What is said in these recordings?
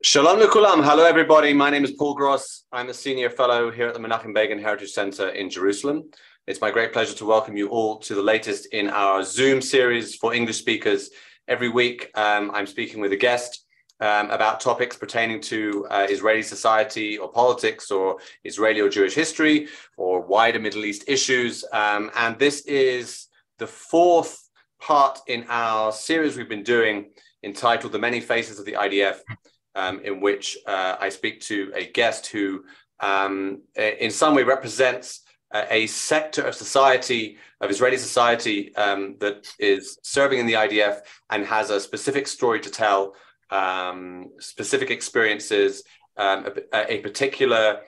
Shalom Lekulam. Hello, everybody. My name is Paul Gross. I'm a senior fellow here at the Menachem Begin Heritage Center in Jerusalem. It's my great pleasure to welcome you all to the latest in our Zoom series for English speakers. Every week, I'm speaking with a guest about topics pertaining to Israeli society or politics or Israeli or Jewish history or wider Middle East issues. And this is the fourth part in our series we've been doing entitled The Many Faces of the IDF. In which I speak to a guest who in some way represents a sector of society, of Israeli society that is serving in the IDF and has a specific story to tell, specific experiences, a particular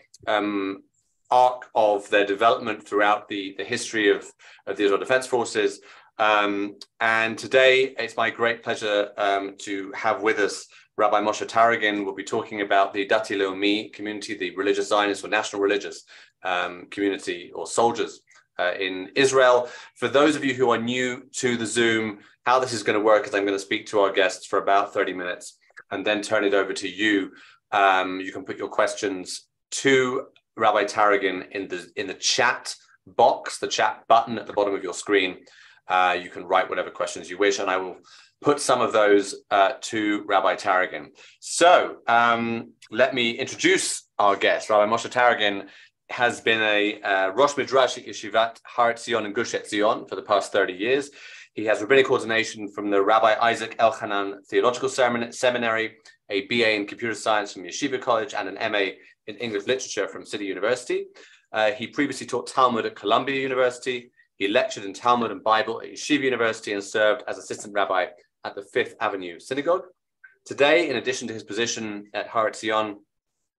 arc of their development throughout the history of the Israel Defense Forces. And today it's my great pleasure to have with us Rabbi Moshe Taragin. Will be talking about the Dati Leumi community, the religious Zionist or national religious community or soldiers in Israel. For those of you who are new to the Zoom, how this is going to work is I'm going to speak to our guests for about 30 minutes and then turn it over to you. You can put your questions to Rabbi Taragin in the chat box, the chat button at the bottom of your screen. You can write whatever questions you wish, and I will put some of those to Rabbi Taragin. So let me introduce our guest. Rabbi Moshe Taragin has been a Rosh Midrash at Yeshivat Har Etzion and Gush Etzion for the past 30 years. He has rabbinic ordination from the Rabbi Isaac Elchanan Theological Seminary, a BA in Computer Science from Yeshiva College, and an MA in English Literature from City University. He previously taught Talmud at Columbia University. He lectured in Talmud and Bible at Yeshiva University and served as assistant rabbi at the Fifth Avenue Synagogue. Today, in addition to his position at Har Etzion,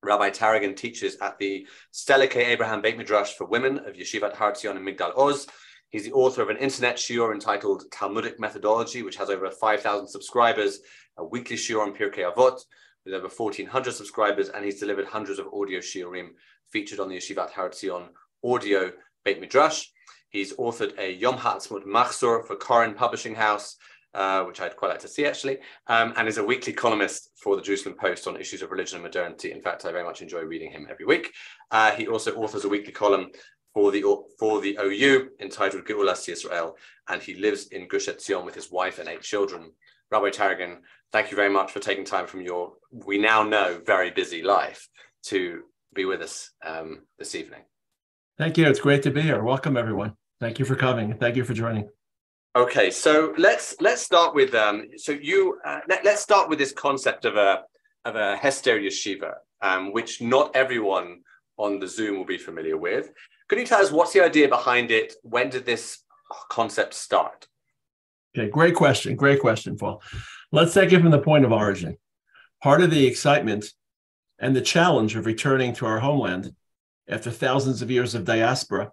Rabbi Taragin teaches at the Stella K. Abraham Beit Midrash for Women of Yeshivat Har Etzion and Migdal Oz. He's the author of an internet shiur entitled Talmudic Methodology, which has over 5,000 subscribers, a weekly shiur on Pirkei Avot with over 1,400 subscribers, and he's delivered hundreds of audio shiurim featured on the Yeshivat Har Etzion audio Beit Midrash. He's authored a Yom Ha'atzmaut Machzor for Koren Publishing House, which I'd quite like to see actually, and is a weekly columnist for the Jerusalem Post on issues of religion and modernity. In fact, I very much enjoy reading him every week. He also authors a weekly column for the OU entitled Geulas Yisrael, and he lives in Gush Etzion with his wife and 8 children. Rabbi Taragin, thank you very much for taking time from your, we now know, very busy life to be with us this evening. Thank you. It's great to be here. Welcome, everyone. Thank you for coming. Thank you for joining. Okay, so let's start with let's start with this concept of a hesder yeshiva, which not everyone on the Zoom will be familiar with. Could you tell us what's the idea behind it? When did this concept start? Okay, great question. Great question, Paul. Let's take it from the point of origin. Part of the excitement and the challenge of returning to our homeland after thousands of years of diaspora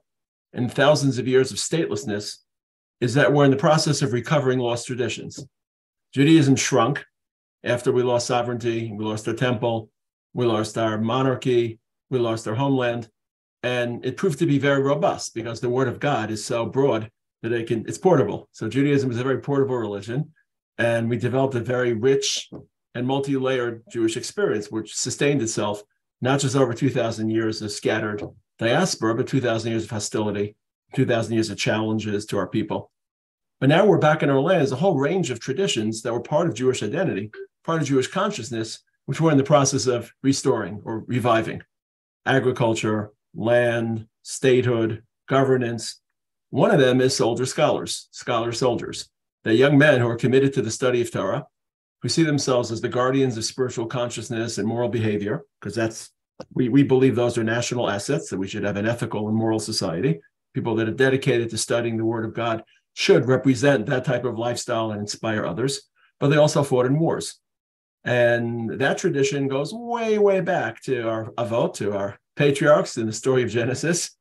and thousands of years of statelessness is that we're in the process of recovering lost traditions. Judaism shrunk after we lost sovereignty, we lost our temple, we lost our monarchy, we lost our homeland, and it proved to be very robust because the word of God is so broad that it's portable. So Judaism is a very portable religion, and we developed a very rich and multi-layered Jewish experience, which sustained itself not just over 2,000 years of scattered diaspora, but 2,000 years of hostility, 2,000 years of challenges to our people. But now we're back in our land. There's a whole range of traditions that were part of Jewish identity, part of Jewish consciousness, which we're in the process of restoring or reviving. Agriculture, land, statehood, governance. One of them is soldiers. They're young men who are committed to the study of Torah, who see themselves as the guardians of spiritual consciousness and moral behavior, because we believe those are national assets, that we should have an ethical and moral society. People that are dedicated to studying the Word of God should represent that type of lifestyle and inspire others, but they also fought in wars. And that tradition goes way, way back to our Avot, to our patriarchs in the story of Genesis.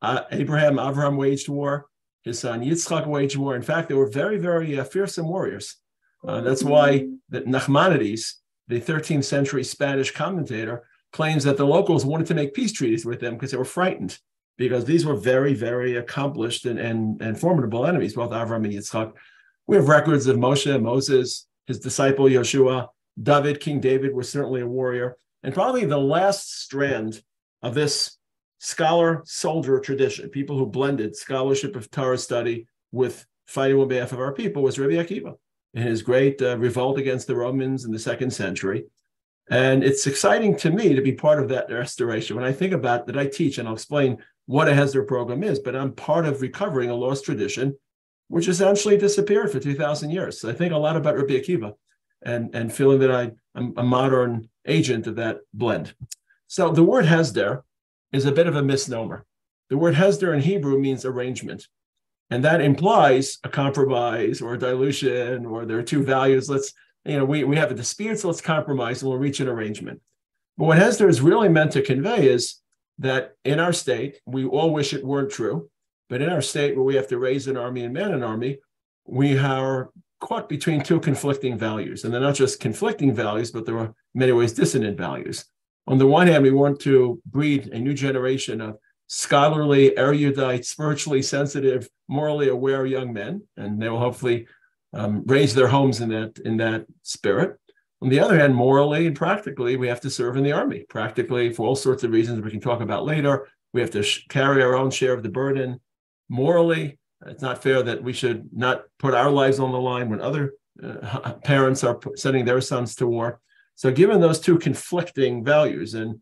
Avraham waged war. His son Yitzchak waged war. In fact, they were very, very fearsome warriors. That's why Nachmanides, the 13th century Spanish commentator, claims that the locals wanted to make peace treaties with them because they were frightened, because these were very, very accomplished and formidable enemies, both Avram and Yitzchak. We have records of Moses, his disciple Yeshua, King David was certainly a warrior. And probably the last strand of this scholar-soldier tradition, people who blended scholarship of Torah study with fighting on behalf of our people, was Rabbi Akiva in his great revolt against the Romans in the 2nd century. And it's exciting to me to be part of that restoration. When I think about that, I teach, and I'll explain what a hesder program is, but I'm part of recovering a lost tradition, which essentially disappeared for 2,000 years. So I think a lot about Rabbi Akiva and feeling that I'm a modern agent of that blend. So the word hesder is a bit of a misnomer. The word hesder in Hebrew means arrangement. And that implies a compromise or a dilution, or there are two values. We have a dispute, so let's compromise and we'll reach an arrangement. But what hesder is really meant to convey is that in our state, we all wish it weren't true, but in our state where we have to raise an army and man an army, we are caught between two conflicting values. And they're not just conflicting values, but there are in many ways dissonant values. On the one hand, we want to breed a new generation of scholarly, erudite, spiritually sensitive, morally aware young men, and they will hopefully raise their homes in that spirit. On the other hand, morally and practically, we have to serve in the army. Practically, for all sorts of reasons we can talk about later, we have to carry our own share of the burden. Morally, it's not fair that we should not put our lives on the line when other parents are sending their sons to war. So given those two conflicting values, and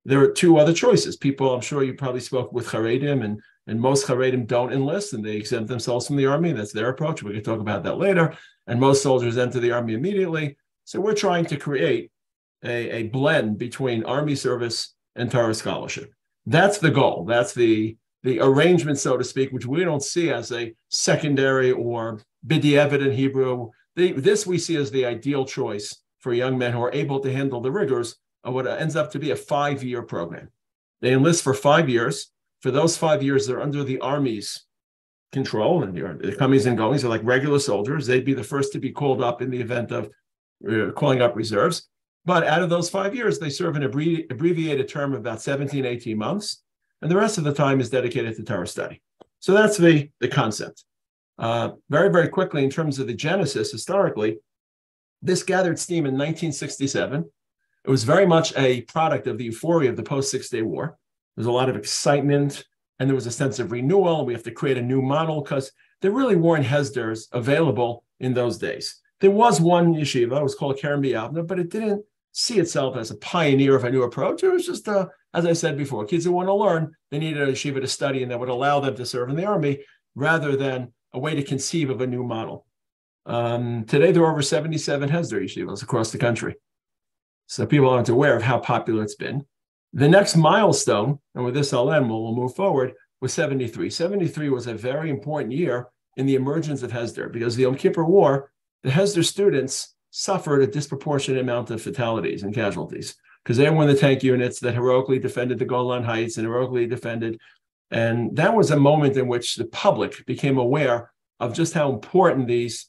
there are two other choices. People, I'm sure you probably spoke with Haredim, and most Haredim don't enlist, and they exempt themselves from the army. That's their approach. We can talk about that later. And most soldiers enter the army immediately. So we're trying to create a blend between army service and Torah scholarship. That's the goal. That's the arrangement, so to speak, which we don't see as a secondary or b'diavad in Hebrew. This we see as the ideal choice for young men who are able to handle the rigors of what ends up to be a 5-year program. They enlist for 5 years. For those 5 years, they're under the Army's control, and the comings and goings are like regular soldiers. They'd be the first to be called up in the event of calling up reserves. But out of those 5 years, they serve an abbreviated term of about 17, 18 months, and the rest of the time is dedicated to Torah study. So that's the concept. Very, very quickly, in terms of the genesis, historically, this gathered steam in 1967. It was very much a product of the euphoria of the post-Six Day War. There was a lot of excitement, and there was a sense of renewal. We have to create a new model because there really weren't hesders available in those days. There was one yeshiva, it was called Keren B'Yavne, but it didn't see itself as a pioneer of a new approach. It was just, as I said before, kids who want to learn, they needed a yeshiva to study, and that would allow them to serve in the army rather than a way to conceive of a new model. Today, there are over 77 hesder yeshivas across the country. So people aren't aware of how popular it's been. The next milestone, and with this I'll end, we'll move forward, was 73. 73 was a very important year in the emergence of hesder, because the Yom Kippur War, the hesder students suffered a disproportionate amount of fatalities and casualties, because they were in the tank units that heroically defended the Golan Heights and heroically defended. And that was a moment in which the public became aware of just how important these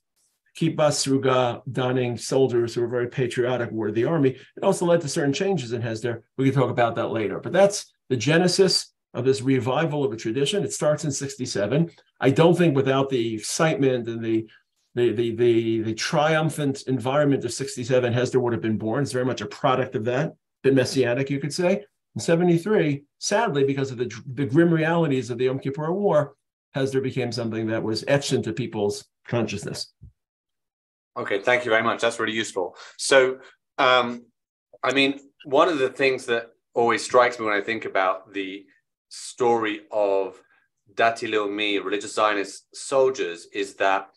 Kibbutz Sruga donning soldiers who were very patriotic were the army. It also led to certain changes in hesder. We can talk about that later. But that's the genesis of this revival of a tradition. It starts in 67. I don't think without the excitement and the triumphant environment of 67, hesder would have been born. It's very much a product of that, a bit messianic, you could say. In 73, sadly, because of the grim realities of the Yom Kippur War, hesder became something that was etched into people's consciousness. Okay, thank you very much. That's really useful. So, one of the things that always strikes me when I think about the story of Dati Leumi, religious Zionist soldiers, is that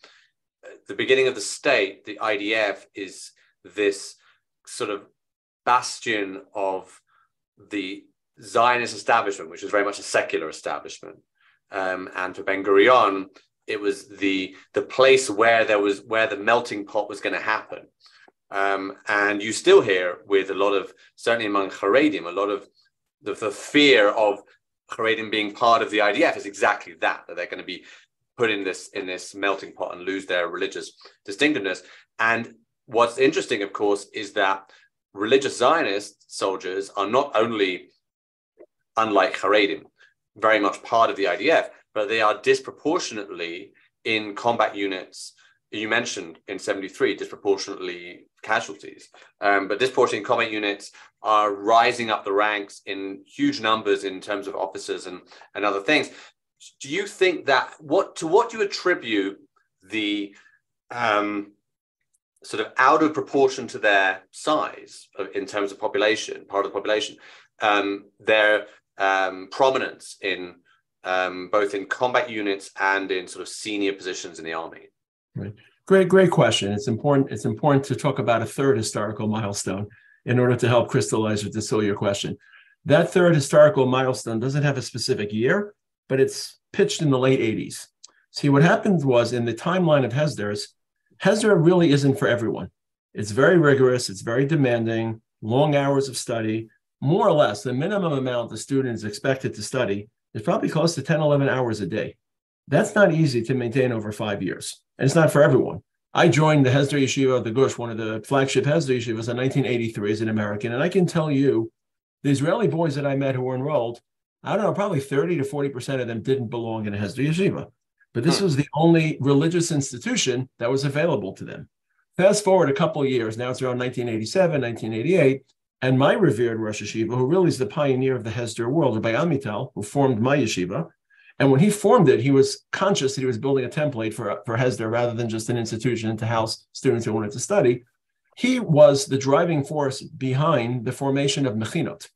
the beginning of the state, the IDF, is this sort of bastion of the Zionist establishment, which is very much a secular establishment. And for Ben Gurion, it was the place where the melting pot was going to happen. And you still hear with a lot of, certainly among Haredim, a lot of the fear of Haredim being part of the IDF is exactly that they're going to be put in this melting pot and lose their religious distinctiveness. And what's interesting, of course, is that religious Zionist soldiers are not only, unlike Haredim, very much part of the IDF, but they are disproportionately in combat units, you mentioned in 73, disproportionately casualties, but disproportionately combat units are rising up the ranks in huge numbers in terms of officers and other things. Do you think that, to what do you attribute the sort of out of proportion to their size in terms of population, part of the population, their prominence in both in combat units and in sort of senior positions in the army? Right. Great question. It's important to talk about a third historical milestone in order to help crystallize or distill your question. That third historical milestone doesn't have a specific year, but it's pitched in the late 80s. See, what happened was, in the timeline of hesders, hesder really isn't for everyone. It's very rigorous, it's very demanding, long hours of study. More or less, the minimum amount the student is expected to study is probably close to 10, 11 hours a day. That's not easy to maintain over 5 years. And it's not for everyone. I joined the hesder yeshiva of the Gush, one of the flagship hesder yeshivas, in 1983 as an American. And I can tell you, the Israeli boys that I met who were enrolled, I don't know, probably 30 to 40% of them didn't belong in a hesder yeshiva. But this was the only religious institution that was available to them. Fast forward a couple of years, now it's around 1987, 1988, and my revered Rosh Yeshiva, who really is the pioneer of the hesder world, Rabbi Amital, who formed my yeshiva, and when he formed it, he was conscious that he was building a template for hesder rather than just an institution to house students who wanted to study. He was the driving force behind the formation of mechinot.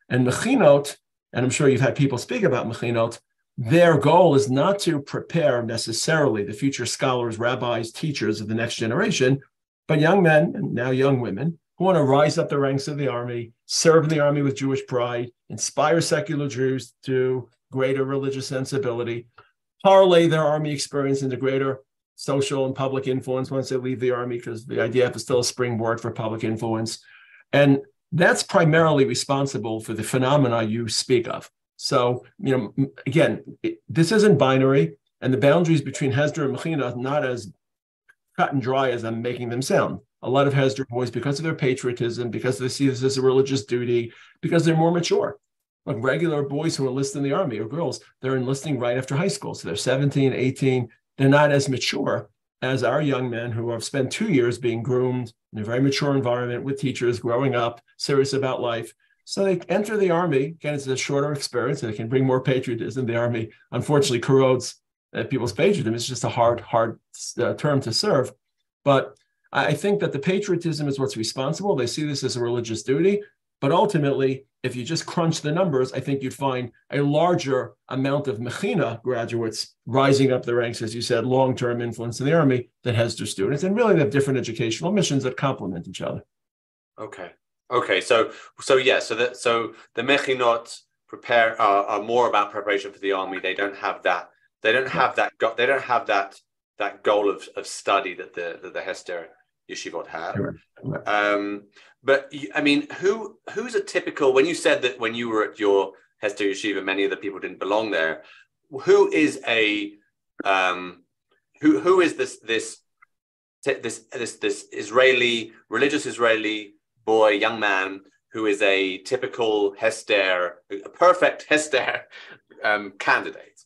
And mechinot, and I'm sure you've had people speak about mechinot, their goal is not to prepare necessarily the future scholars, rabbis, teachers of the next generation, but young men and now young women who want to rise up the ranks of the army, serve in the army with Jewish pride, inspire secular Jews to greater religious sensibility, parlay their army experience into greater social and public influence once they leave the army, because the IDF is still a springboard for public influence. And that's primarily responsible for the phenomena you speak of. So, again, this isn't binary, and the boundaries between hesder and mechina are not as cut and dry as I'm making them sound. A lot of hesder boys, because of their patriotism, because they see this as a religious duty, because they're more mature. Like regular boys who enlist in the army, or girls, they're enlisting right after high school. So they're 17, 18. They're not as mature as our young men who have spent 2 years being groomed in a very mature environment with teachers, growing up, serious about life. So they enter the army. Again, it's a shorter experience, and it can bring more patriotism. The army, unfortunately, corrodes people's patriotism. It's just a hard term to serve. But I think that the patriotism is what's responsible. They see this as a religious duty. But ultimately, if you just crunch the numbers, I think you'd find a larger amount of mechina graduates rising up the ranks, as you said, long-term influence in the army than hesder students. And really, they have different educational missions that complement each other. Okay. So the mechinot are more about preparation for the army. They don't have that. They don't have that goal of study that the hesder yeshivot have. Right. But I mean, who's a typical? When you said that when you were at your hesder yeshiva, many of the people didn't belong there. Who is this Israeli religious Israeli boy, young man who is a typical hesder, a perfect hesder candidate?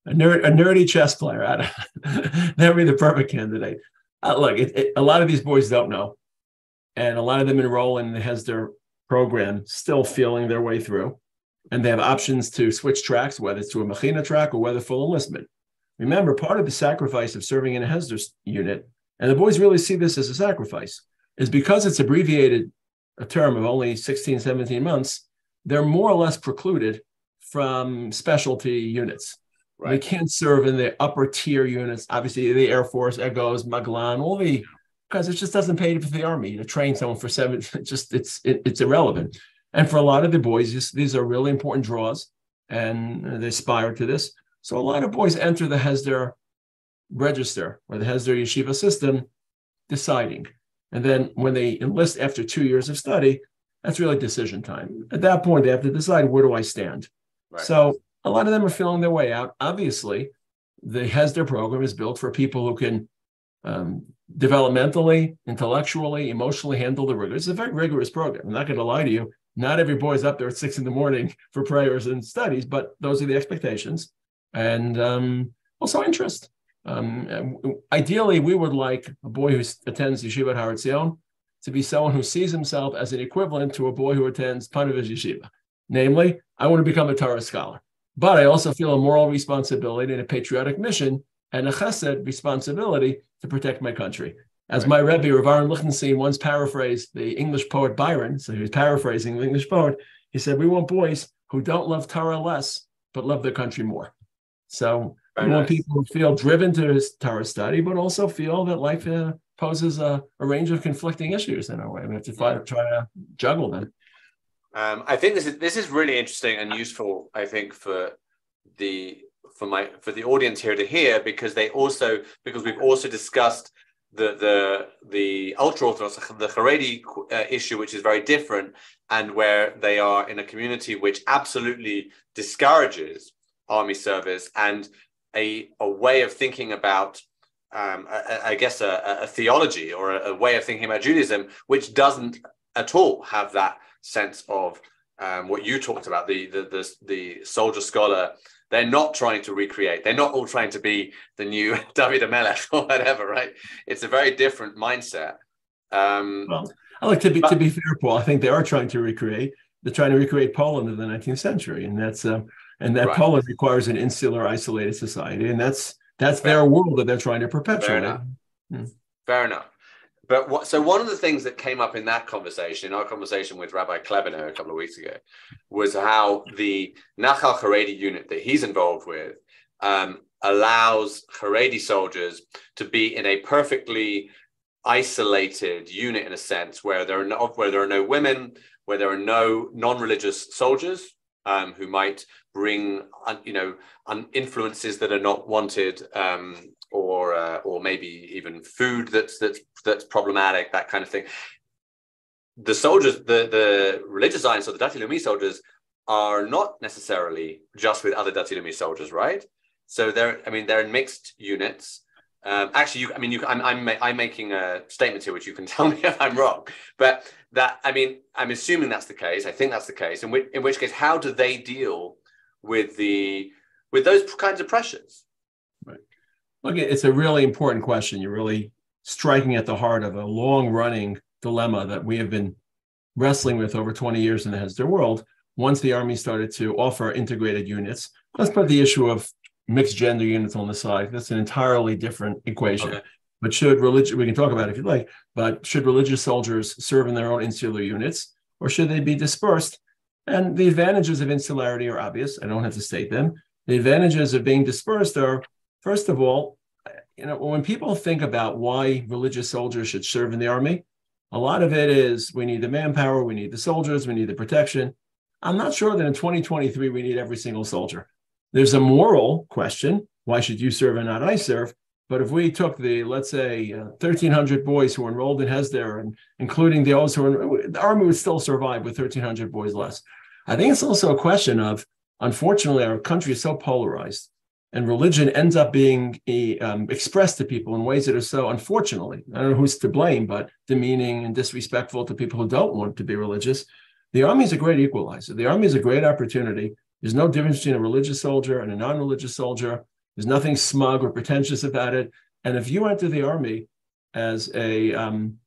A nerdy chess player. That would be the perfect candidate. Look, a lot of these boys don't know. And a lot of them enroll in the hesder program, still feeling their way through. And they have options to switch tracks, whether it's to a mechina track or whether full enlistment. Remember, part of the sacrifice of serving in a hesder unit, and the boys really see this as a sacrifice, is because it's abbreviated a term of only 16, 17 months, they're more or less precluded from specialty units. Right. They can't serve in the upper tier units, obviously the Air Force, Egos, Maglan, because it just doesn't pay for the army to train someone for 7. It's irrelevant. And for a lot of the boys, these are really important draws, and they aspire to this. So a lot of boys enter the hesder register or the hesder yeshiva system deciding. And then when they enlist after 2 years of study, that's really decision time. At that point, they have to decide, where do I stand? Right. So a lot of them are feeling their way out. Obviously, the hesder program is built for people who can developmentally, intellectually, emotionally handle the rigor. It's a very rigorous program. I'm not going to lie to you. Not every boy is up there at 6 a.m. for prayers and studies, but those are the expectations. And also interest. Ideally, we would like a boy who attends Yeshivat Har Etzion to be someone who sees himself as an equivalent to a boy who attends Panovich Yeshiva. Namely, I want to become a Torah scholar, but I also feel a moral responsibility and a patriotic mission and a chesed responsibility to protect my country. As my Rebbe, Rav Aaron Lichtenstein, once paraphrased the English poet Byron, so he was paraphrasing the English poet, he said, we want boys who don't love Torah less, but love their country more. So we want people who feel driven to Torah study, but also feel that life poses a range of conflicting issues in our way. We have to try to juggle them. I think this is really interesting and useful, I think, for the audience here to hear, because we've also discussed the ultra-Orthodox, the Haredi issue, which is very different, and where they are in a community which absolutely discourages army service and a way of thinking about, I guess, a theology or a way of thinking about Judaism, which doesn't at all have that sense of what you talked about, the soldier scholar. They're not trying to recreate. They're not all trying to be the new David HaMelech or whatever, right? It's a very different mindset. Well, I like to be fair, Paul. I think they are trying to recreate. They're trying to recreate Poland of the 19th century, and that's right. Poland requires an insular, isolated society, and that's their world that they're trying to perpetuate. Fair enough. But so one of the things that came up in our conversation with Rabbi Klebiner a couple of weeks ago, was how the Nachal Haredi unit that he's involved with allows Haredi soldiers to be in a perfectly isolated unit, in a sense, where there are no women, where there are no non-religious soldiers who might bring influences that are not wanted, or maybe even food that's problematic, that kind of thing. The soldiers, the religious Zionists, or the Dati Leumi soldiers, are not necessarily just with other Dati Leumi soldiers, right? So they're in mixed units. Actually, I'm making a statement here, which you can tell me if I'm wrong. But I'm assuming that's the case. I think that's the case. In which case, how do they deal with those kinds of pressures? Right. Look, it's a really important question. You're really striking at the heart of a long-running dilemma that we have been wrestling with over 20 years in the hesder world. Once the army started to offer integrated units, let's put the issue of mixed gender units on the side. That's an entirely different equation. Okay. But we can talk about it if you'd like, but should religious soldiers serve in their own insular units, or should they be dispersed? And the advantages of insularity are obvious. I don't have to state them. The advantages of being dispersed are, first of all, when people think about why religious soldiers should serve in the army, a lot of it is we need the manpower, we need the soldiers, we need the protection. I'm not sure that in 2023 we need every single soldier. There's a moral question. Why should you serve and not I serve? But if we took let's say, 1,300 boys who were enrolled in hesder, and including those the army would still survive with 1,300 boys less. I think it's also a question of, unfortunately, our country is so polarized, and religion ends up being expressed to people in ways that are so, unfortunately, I don't know who's to blame, but demeaning and disrespectful to people who don't want to be religious. The army is a great equalizer. The army is a great opportunity. There's no difference between a religious soldier and a non-religious soldier. There's nothing smug or pretentious about it. And if you enter the army as a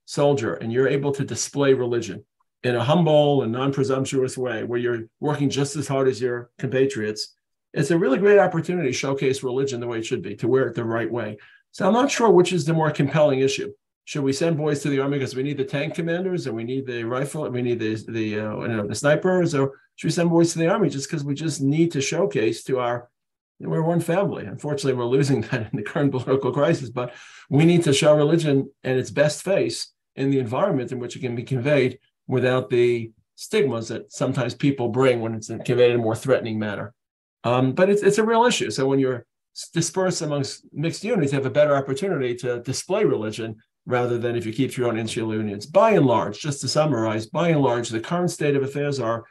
soldier and you're able to display religion in a humble and non-presumptuous way, where you're working just as hard as your compatriots, it's a really great opportunity to showcase religion the way it should be, to wear it the right way. So I'm not sure which is the more compelling issue. Should we send boys to the army because we need the tank commanders and we need the rifle, and we need the snipers, or should we send boys to the army just because we just need to showcase to we're one family? Unfortunately, we're losing that in the current political crisis, but we need to show religion in its best face in the environment in which it can be conveyed without the stigmas that sometimes people bring when it's conveyed in a more threatening manner. But it's a real issue. So when you're dispersed amongst mixed units, you have a better opportunity to display religion rather than if you keep your own insular units. By and large, just to summarize, by and large, the current state of affairs are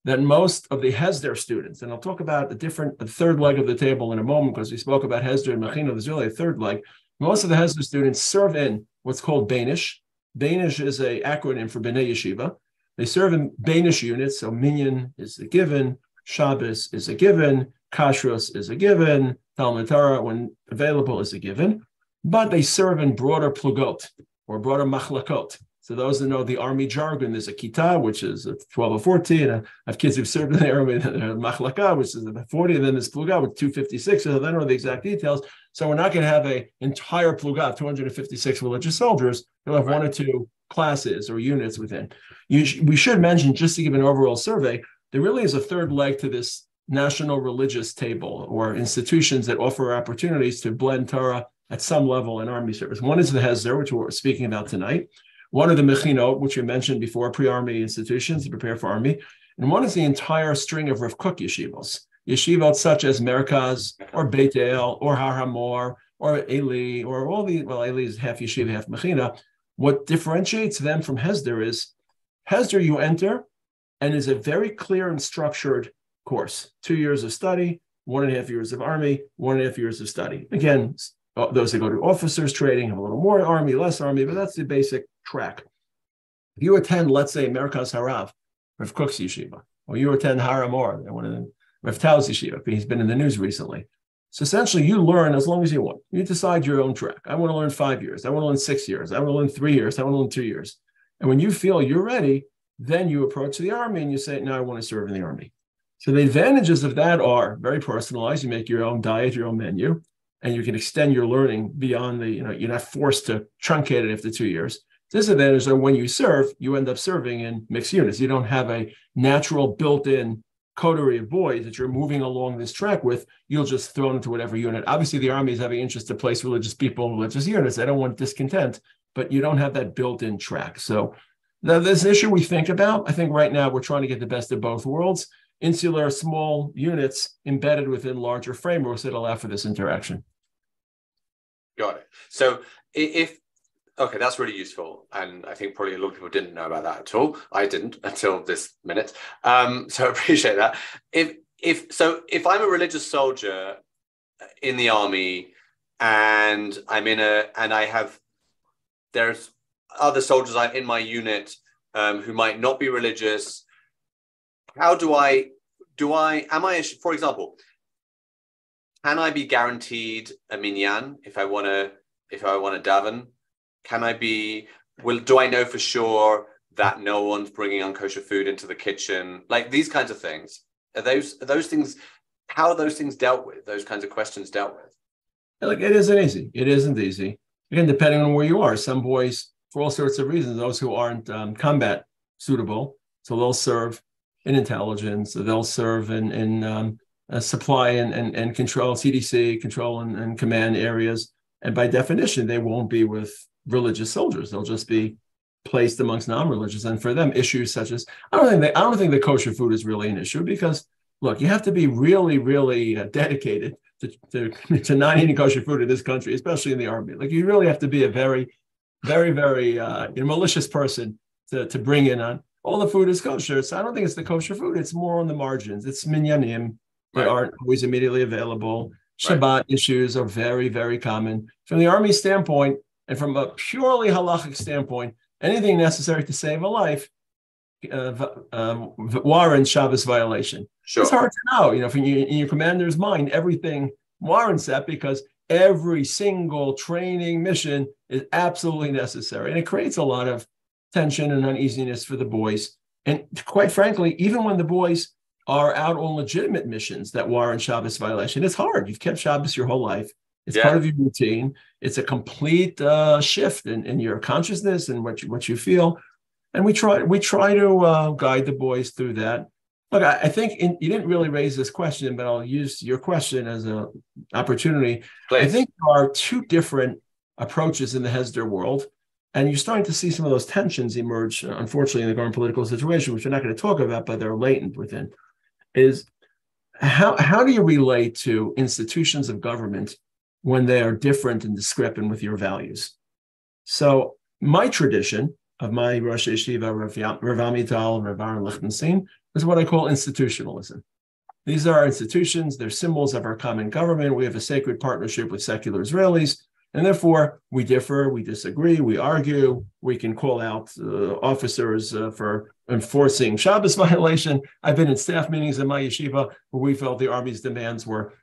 that most of the hesder students, and I'll talk about the third leg of the table in a moment, because we spoke about hesder and mechina, there's really a third leg. Most of the hesder students serve in what's called Banish. Banish is an acronym for B'nai Yeshiva. They serve in Banish units, so minyan is the given, Shabbos is a given, Kashrus is a given, Talmud Torah, when available, is a given, but they serve in broader plugot or broader machlakot. So those that know the army jargon, there's a kita, which is 12 or 14. I have kids who've served in the army, machlaka, which is about 40, and then there's pluga with 256. So they don't know the exact details. So we're not going to have an entire pluga of 256 religious soldiers. We'll have one or two classes or units within. We should mention, just to give an overall survey, there really is a third leg to this national religious table or institutions that offer opportunities to blend Torah at some level in army service. One is the hesder, which we're speaking about tonight. One are the mechinot, which we mentioned before, pre-army institutions to prepare for army. And one is the entire string of Rav Kook yeshivos. Yeshivot such as Merkaz or Beit El or Har Hamor or Eli or all the, well, Eli is half yeshiva, half mechina. What differentiates them from hesder is hesder you enter and is a very clear and structured course. 2 years of study, 1.5 years of army, 1.5 years of study. Again, those that go to officers training have a little more army, less army, but that's the basic track. If you attend, let's say, Merkaz Harav, Rav Kook's yeshiva, or you attend Har Hamor, one of the Rav Tau's yeshiva, he's been in the news recently. So essentially, you learn as long as you want. You decide your own track. I want to learn 5 years. I want to learn 6 years. I want to learn 3 years. I want to learn 2 years. And when you feel you're ready, then you approach the army and you say, no, I want to serve in the army. So the advantages of that are very personalized. You make your own diet, your own menu, and you can extend your learning beyond the, you're not forced to truncate it after 2 years. Disadvantages are when you serve, you end up serving in mixed units. You don't have a natural built-in coterie of boys that you're moving along this track with. You'll just throw into whatever unit. Obviously, the army is having interest to place religious people in religious units. They don't want discontent, but you don't have that built-in track. So now this issue we think about, I think right now we're trying to get the best of both worlds. Insular small units embedded within larger frameworks that allow for this interaction. Got it. So okay, that's really useful. And I think probably a lot of people didn't know about that at all. I didn't until this minute. So I appreciate that. If I'm a religious soldier in the army and there's other soldiers in my unit who might not be religious, how for example, can I be guaranteed a minyan if I want to daven? Do I know for sure that no one's bringing unkosher food into the kitchen? Like these kinds of things. Are those things, how are those things dealt with? Those kinds of questions dealt with? Like it isn't easy. It isn't easy. Again, depending on where you are. Some boys, for all sorts of reasons, those who aren't combat suitable, so they'll serve in intelligence, so they'll serve in supply and control, CDC, control and command areas. And by definition, they won't be with religious soldiers. They'll just be placed amongst non-religious. And for them, issues such as, I don't think the kosher food is really an issue because, look, you have to be really, really dedicated to not eating kosher food in this country, especially in the army. Like you really have to be a very, very, very malicious person to bring in on all the food is kosher. So I don't think it's the kosher food. It's more on the margins. It's minyanim that aren't always immediately available. Shabbat issues are very, very common. From the army standpoint, and from a purely halachic standpoint, anything necessary to save a life warrants Shabbos violation. Sure. It's hard to know, from in your commander's mind, everything warrants that because every single training mission is absolutely necessary. And it creates a lot of tension and uneasiness for the boys. And quite frankly, even when the boys are out on legitimate missions that warrant Shabbos violation, it's hard. You've kept Shabbos your whole life. It's part of your routine. It's a complete shift in your consciousness and what you feel. And we try to guide the boys through that. Look, I think you didn't really raise this question, but I'll use your question as an opportunity. Please. I think there are two different approaches in the hesder world. And you're starting to see some of those tensions emerge, unfortunately, in the current political situation, which we're not going to talk about, but they're latent within. Is how do you relate to institutions of government when they are different and discrepant with your values? So my tradition of my Rosh Yeshiva, Rav Amital, and Rav Aaron Lichtenstein, is what I call institutionalism. These are our institutions. They're symbols of our common government. We have a sacred partnership with secular Israelis. And therefore, we differ, we disagree, we argue, we can call out officers for enforcing Shabbos violation. I've been in staff meetings in my yeshiva where we felt the Army's demands were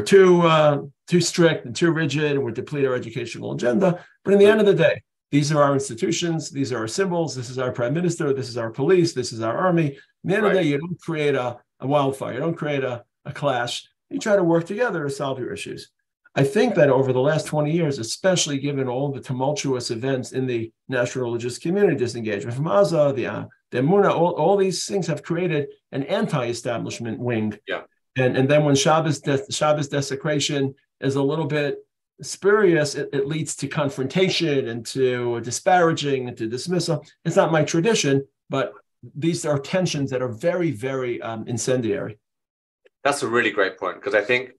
too strict and too rigid and would deplete our educational agenda. But in the end of the day, these are our institutions, these are our symbols, this is our prime minister, this is our police, this is our army. At the end of the day, you don't create a wildfire, you don't create a clash. You try to work together to solve your issues. I think that over the last 20 years, especially given all the tumultuous events in the national religious community, disengagement from Gaza, the Emunah, all these things have created an anti-establishment wing. Yeah. And then when Shabbos desecration is a little bit spurious, it leads to confrontation and to disparaging and to dismissal. It's not my tradition, but these are tensions that are very, very incendiary. That's a really great point, because I think,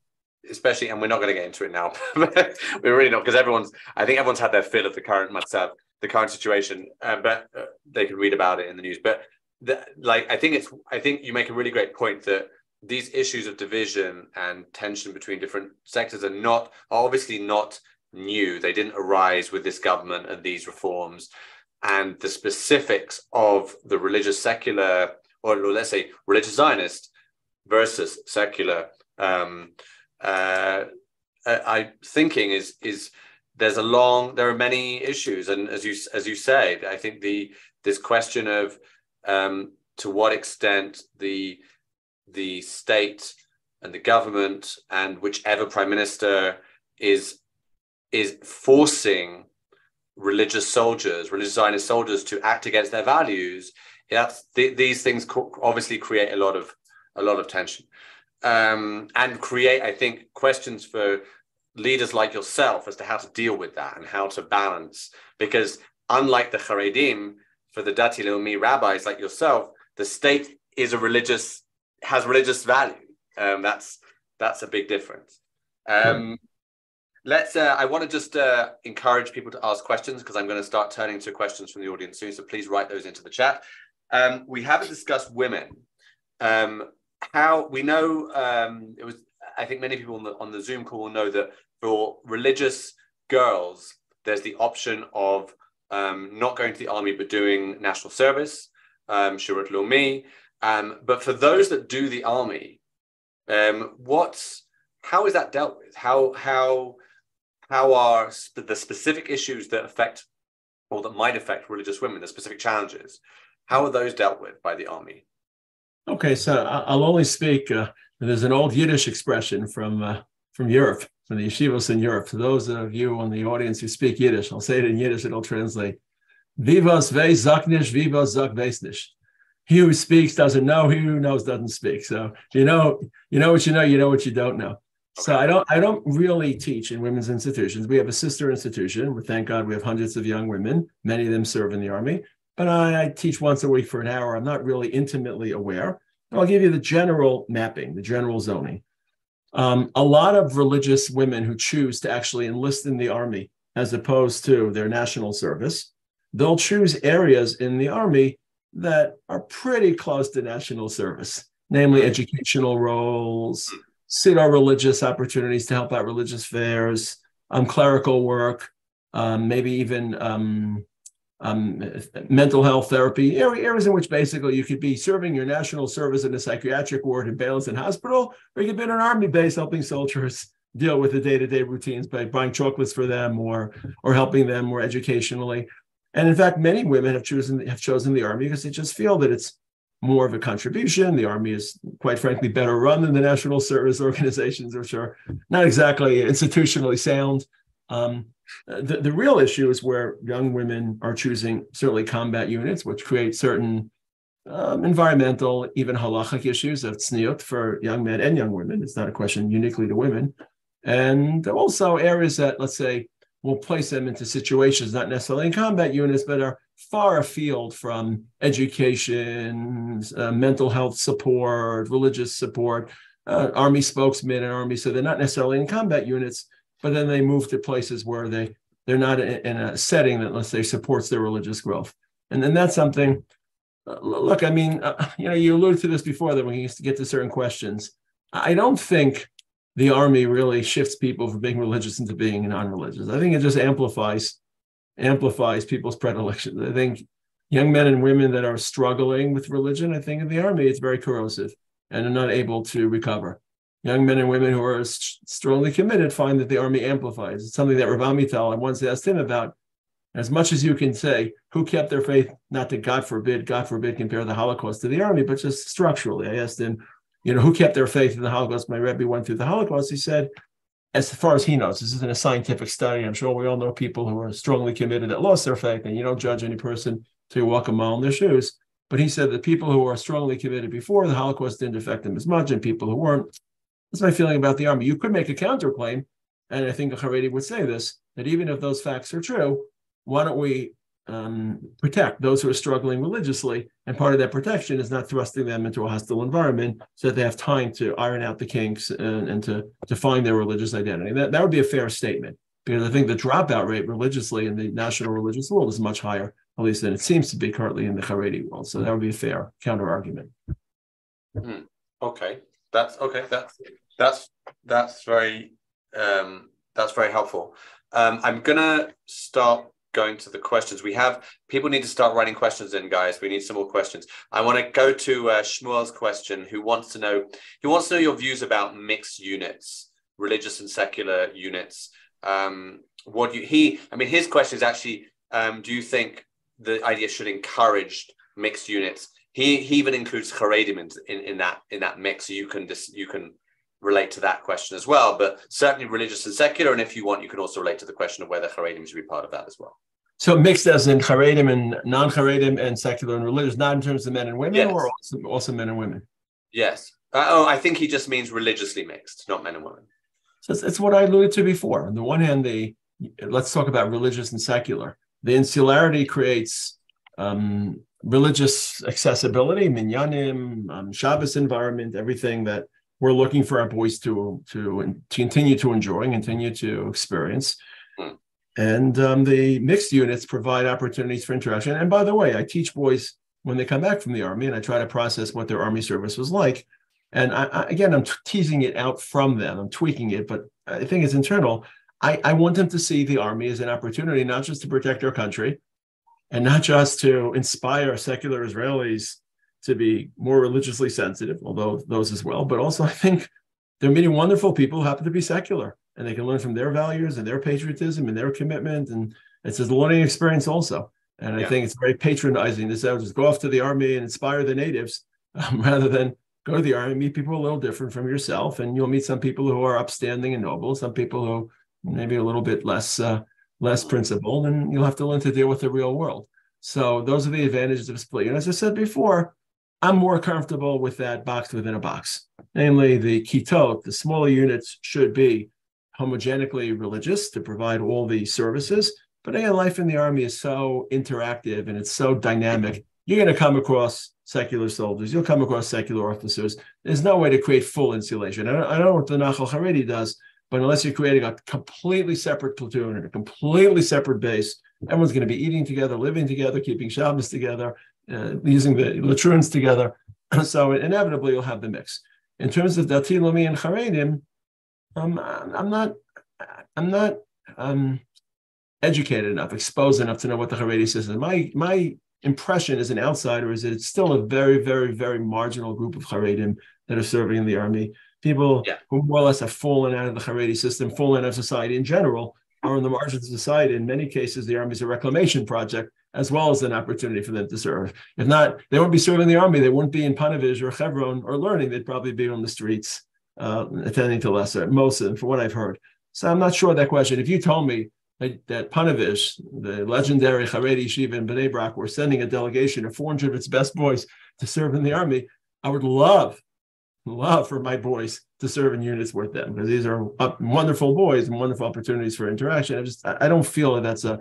especially, and we're not going to get into it now, we're really not, because I think everyone's had their fill of the current matzav, the current situation, but they can read about it in the news. But I think you make a really great point that these issues of division and tension between different sectors are obviously not new. They didn't arise with this government and these reforms, and the specifics of the religious secular, or let's say religious Zionist versus secular thinking is there are many issues, and as you say, I think this question of to what extent the state and the government and whichever prime minister is forcing religious Zionist soldiers to act against their values. These things obviously create a lot of tension, and create, I think, questions for leaders like yourself as to how to deal with that and how to balance. Because unlike the Haredim, for the Dati Leumi rabbis like yourself, the state has religious value. That's a big difference. I want to just encourage people to ask questions, because I'm going to start turning to questions from the audience soon. So please write those into the chat. We haven't discussed women. How we know I think many people on the Zoom call will know that for religious girls, there's the option of not going to the army but doing national service, Yeshivat Leumi. But for those that do the army, how is that dealt with? How are the specific issues that affect, or that might affect religious women, the specific challenges, how are those dealt with by the army? Okay, so I'll only speak. There's an old Yiddish expression from Europe, from the yeshivos in Europe. For those of you in the audience who speak Yiddish, I'll say it in Yiddish. It'll translate: "Vivas veis zak nish, vivas zak veis nish." He who speaks doesn't know. He who knows doesn't speak. So you know what you know. You know what you don't know. Okay. So I don't really teach in women's institutions. We have a sister institution where, thank God, we have hundreds of young women. Many of them serve in the army. But I teach once a week for an hour. I'm not really intimately aware. But I'll give you the general mapping, the general zoning. A lot of religious women who choose to actually enlist in the army as opposed to their national service, they'll choose areas in the army that are pretty close to national service, namely educational roles, siddur religious opportunities to help out religious fairs, clerical work, maybe even mental health therapy, areas in which basically you could be serving your national service in a psychiatric ward in Beilinson Hospital, or you could be in an army base helping soldiers deal with the day-to-day routines by buying chocolates for them or helping them more educationally. And in fact, many women have chosen the army because they just feel that it's more of a contribution. The army is, quite frankly, better run than the national service organizations, which are not exactly institutionally sound. The real issue is where young women are choosing certainly combat units, which create certain environmental, even halachic issues of tzniut for young men and young women. It's not a question uniquely to women. And also areas that, let's say, will place them into situations not necessarily in combat units, but are far afield from education, mental health support, religious support, army spokesmen and army. So they're not necessarily in combat units, but then they move to places where they're not in a setting that, let's say, supports their religious growth. And then that's something, look, I mean, you alluded to this before, that when you used to get to certain questions, I don't think the army really shifts people from being religious into being non-religious. I think it just amplifies people's predilections. I think young men and women that are struggling with religion, I think in the army, it's very corrosive and are not able to recover. Young men and women who are strongly committed find that the army amplifies. It's something that Rabbi Mital, I once asked him about. As much as you can say, who kept their faith, not to God forbid, compare the Holocaust to the army, but just structurally. I asked him, who kept their faith in the Holocaust? My Rebbe went through the Holocaust. He said, as far as he knows, this isn't a scientific study. I'm sure we all know people who are strongly committed that lost their faith, and you don't judge any person till you walk a mile in their shoes. But he said that people who are strongly committed before the Holocaust didn't affect them as much, and people who weren't. That's my feeling about the army. You could make a counterclaim, and I think a Haredi would say this, that even if those facts are true, why don't we protect those who are struggling religiously? And part of that protection is not thrusting them into a hostile environment so that they have time to iron out the kinks and to find their religious identity. That would be a fair statement, because I think the dropout rate religiously in the national religious world is much higher, at least than it seems to be currently in the Haredi world. So that would be a fair counter argument. Okay, that's very helpful. I'm gonna start going to the questions. People need to start writing questions in, guys. We need some more questions. I want to go to Shmuel's question, who wants to know your views about mixed units, religious and secular units. His question is actually, do you think the IDF should encourage mixed units? He even includes Haredim in that mix. So you can relate to that question as well, but certainly religious and secular. And if you want, you can also relate to the question of whether Haredim should be part of that as well. So mixed as in Haredim and non-Haredim and secular and religious, not in terms of men and women, yes, or also men and women? Yes. I think he just means religiously mixed, not men and women. So it's what I alluded to before. On the one hand, let's talk about religious and secular. The insularity creates religious accessibility, minyanim, Shabbos environment, everything that we're looking for our boys to continue to enjoy and continue to experience. And the mixed units provide opportunities for interaction. And by the way, I teach boys when they come back from the army, and I try to process what their army service was like. And I'm teasing it out from them. I'm tweaking it, but I think it's internal. I want them to see the army as an opportunity, not just to protect our country and not just to inspire secular Israelis to be more religiously sensitive, although those as well, but also I think they're meeting wonderful people who happen to be secular, and they can learn from their values and their patriotism and their commitment. And it's a learning experience also. And I think it's very patronizing to say, just go off to the army and inspire the natives rather than go to the army, meet people a little different from yourself. And you'll meet some people who are upstanding and noble, some people who maybe a little bit less principled, and you'll have to learn to deal with the real world. So those are the advantages of split. And as I said before, I'm more comfortable with that box within a box. Namely, the kitot, the smaller units, should be homogenically religious to provide all the services. But again, life in the army is so interactive and it's so dynamic. You're going to come across secular soldiers. You'll come across secular officers. There's no way to create full insulation. I don't know what the Nachal Haredi does, but unless you're creating a completely separate platoon and a completely separate base, everyone's going to be eating together, living together, keeping Shabbos together, using the latrines together. So inevitably you'll have the mix. In terms of Dati Leumi and Haredim, I'm not educated enough, exposed enough to know what the Haredi system is. My impression as an outsider is that it's still a very, very, very marginal group of Haredim that are serving in the army. People who more or less have fallen out of the Haredi system, fallen out of society in general, are on the margins of society. In many cases, the army is a reclamation project as well as an opportunity for them to serve. If not, they wouldn't be serving the army. They wouldn't be in Panovich or Hebron or learning. They'd probably be on the streets attending to lesser, most of them, from what I've heard. So I'm not sure of that question. If you told me that Panovich, the legendary Haredi Yeshiva in Bnei Brak, were sending a delegation of 400 of its best boys to serve in the army, I would love for my boys to serve in units with them, because these are wonderful boys and wonderful opportunities for interaction. I don't feel that that's a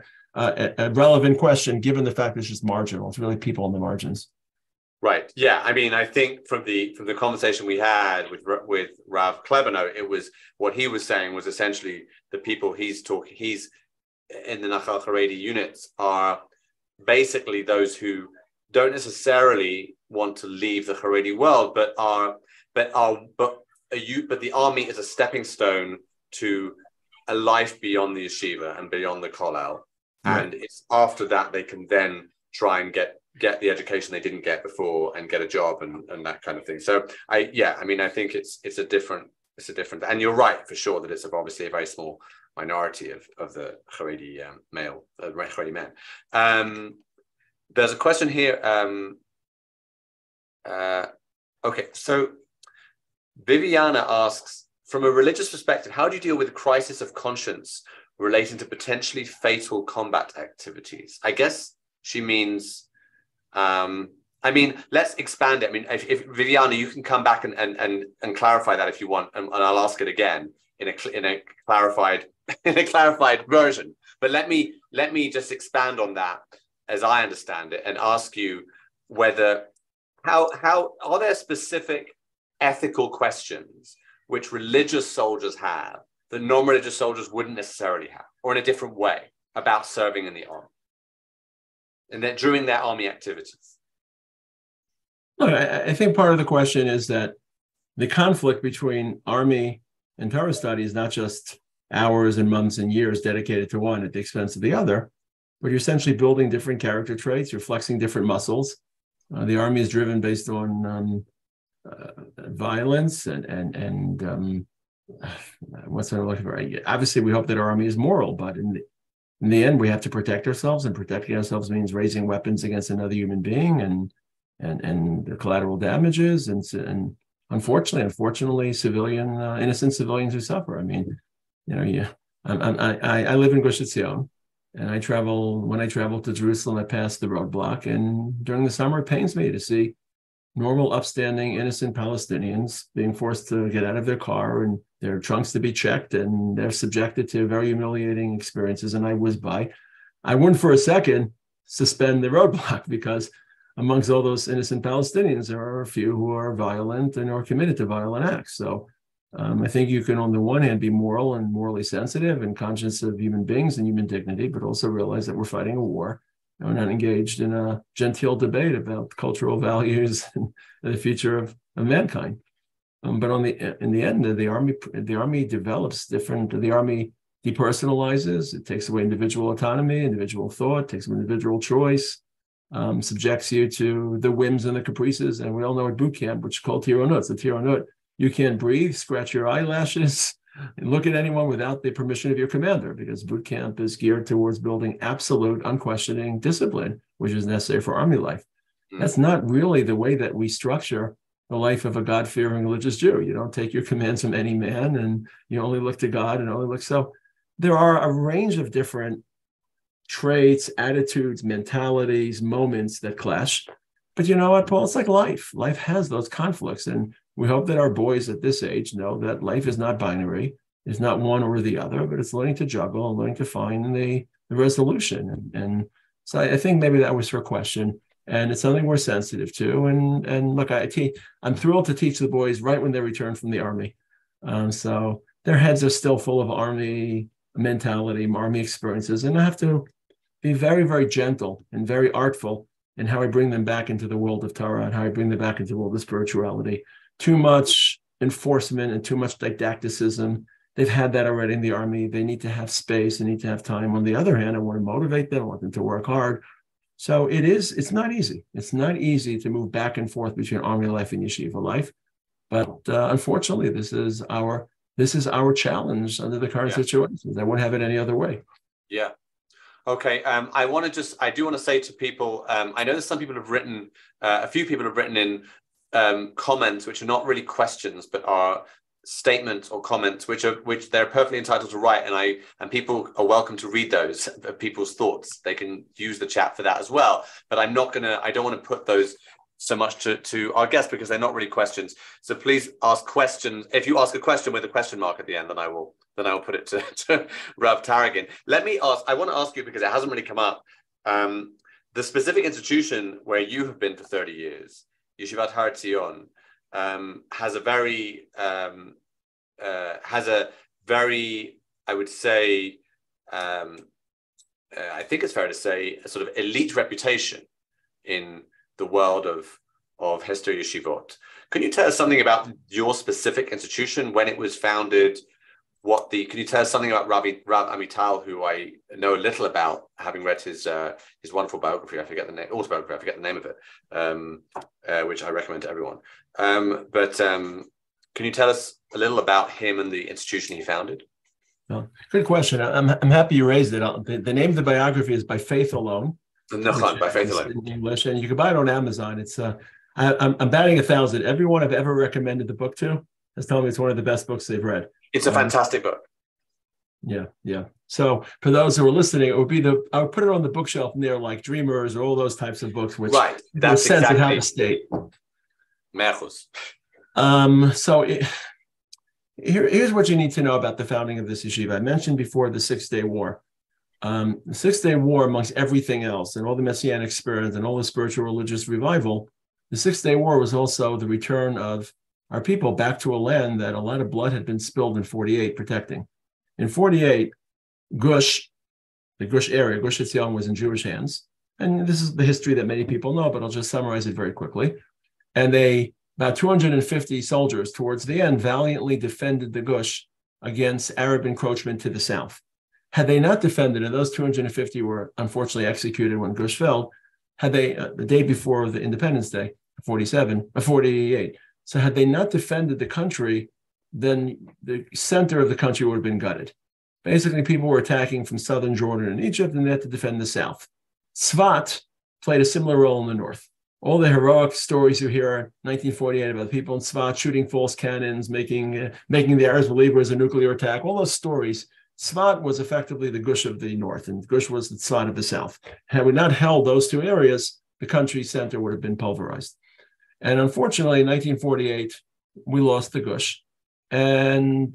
relevant question, given the fact that it's just marginal. It's really people on the margins. Right. Yeah. I mean, I think from the conversation we had with Rav Klebano, it was what he was saying was essentially the people he's in the Nachal Haredi units are basically those who don't necessarily want to leave the Haredi world, but but the army is a stepping stone to a life beyond the yeshiva and beyond the kollel. Right. And it's after that they can then try and get the education they didn't get before and get a job and that kind of thing. So I think it's a different, and you're right for sure that it's obviously a very small minority of the Haredi Haredi men. There's a question here. Okay, so Viviana asks, from a religious perspective, how do you deal with the crisis of conscience relating to potentially fatal combat activities? I guess she means, let's expand it. I mean, if Viviana, you can come back and clarify that if you want, and I'll ask it again in a clarified version. But let me just expand on that as I understand it and ask you whether how are there specific ethical questions which religious soldiers have that non-religious soldiers wouldn't necessarily have, or in a different way, about serving in the army and that during their army activities? Look, I think part of the question is that the conflict between army and Torah study is not just hours and months and years dedicated to one at the expense of the other, but you're essentially building different character traits, you're flexing different muscles. The army is driven based on violence and what's I'm looking for? Obviously, we hope that our army is moral, but in the end, we have to protect ourselves, and protecting ourselves means raising weapons against another human being and the collateral damages and unfortunately, innocent civilians who suffer. I mean, I live in Gush Etzion, and when I travel to Jerusalem, I pass the roadblock, and during the summer, it pains me to see normal, upstanding, innocent Palestinians being forced to get out of their car and their trunks to be checked, and they're subjected to very humiliating experiences. And I whiz by. I wouldn't for a second suspend the roadblock, because amongst all those innocent Palestinians, there are a few who are violent and are committed to violent acts. So I think you can, on the one hand, be moral and morally sensitive and conscious of human beings and human dignity, but also realize that we're fighting a war. We're not engaged in a genteel debate about cultural values and the future of mankind. But in the end, the army develops different. The army depersonalizes. It takes away individual autonomy, individual thought, takes away individual choice, subjects you to the whims and the caprices. And we all know at boot camp, which is called tironut. The tironut, you can't breathe, scratch your eyelashes, and look at anyone without the permission of your commander, because boot camp is geared towards building absolute, unquestioning discipline, which is necessary for army life. That's not really the way that we structure the life of a God-fearing religious Jew. You don't take your commands from any man, and you only look to God and only look. So there are a range of different traits, attitudes, mentalities, moments that clash. But you know what, Paul? It's like life. Life has those conflicts, and we hope that our boys at this age know that life is not binary. It's not one or the other, but it's learning to juggle and learning to find the resolution. And so I think maybe that was her question. And it's something we're sensitive to. And look, I'm thrilled to teach the boys right when they return from the army. So their heads are still full of army mentality, army experiences. And I have to be very, very gentle and very artful in how I bring them back into the world of Torah and how I bring them back into the world of spirituality. Too much enforcement and too much didacticism. They've had that already in the army. They need to have space. They need to have time. On the other hand, I want to motivate them. I want them to work hard. So it's not easy. It's not easy to move back and forth between army life and yeshiva life. But unfortunately, this is our challenge under the current situations. I wouldn't have it any other way. Yeah. Okay. I do want to say to people, I know that some people have written, a few people have written in comments, which are not really questions, but are statements or comments, which they're perfectly entitled to write, and people are welcome to read those people's thoughts. They can use the chat for that as well. But I don't want to put those so much to our guests, because they're not really questions. So please ask questions. If you ask a question with a question mark at the end, then I will put it to Rabbi Taragin. I want to ask you, because it hasn't really come up, the specific institution where you have been for 30 years, Yeshivat Har Etzion, has a very, I would say, I think it's fair to say, a sort of elite reputation in the world of of hesder yeshivot. Can you tell us something about your specific institution, when it was founded? Can you tell us something about Rabbi Amital, who I know a little about, having read his wonderful biography? I forget the name, autobiography. I forget the name of it, which I recommend to everyone. But can you tell us a little about him and the institution he founded? Well, good question. I'm happy you raised it. The name of the biography is By Faith Alone. By Faith Alone. In English, and you can buy it on Amazon. It's I'm batting 1,000. Everyone I've ever recommended the book to has told me it's one of the best books they've read. It's a fantastic book. Yeah. So for those who are listening, I would put it on the bookshelf near like Dreamers or all those types of books, which that's sense exactly of how to state. Merchus. Here's what you need to know about the founding of this yeshiva. I mentioned before the 6-Day War. The 6-Day War, amongst everything else, and all the Messianic spirits and all the spiritual religious revival, the 6-Day War was also the return of our people back to a land that a lot of blood had been spilled in 48 protecting. In 48, the Gush area, Gush Etzion, was in Jewish hands. And this is the history that many people know, but I'll just summarize it very quickly. And about 250 soldiers towards the end valiantly defended the Gush against Arab encroachment to the south. Had they not defended, and those 250 were unfortunately executed when Gush fell, had they, the day before the Independence Day, 48, so had they not defended the country, then the center of the country would have been gutted. Basically, people were attacking from southern Jordan and Egypt, and they had to defend the south. Tzvat played a similar role in the north. All the heroic stories you hear in 1948 about people in Tzvat shooting false cannons, making the Arabs believe it was a nuclear attack, all those stories. Tzvat was effectively the Gush of the north, and Gush was the Tzvat of the south. Had we not held those two areas, the country center would have been pulverized. And unfortunately, in 1948, we lost the Gush. And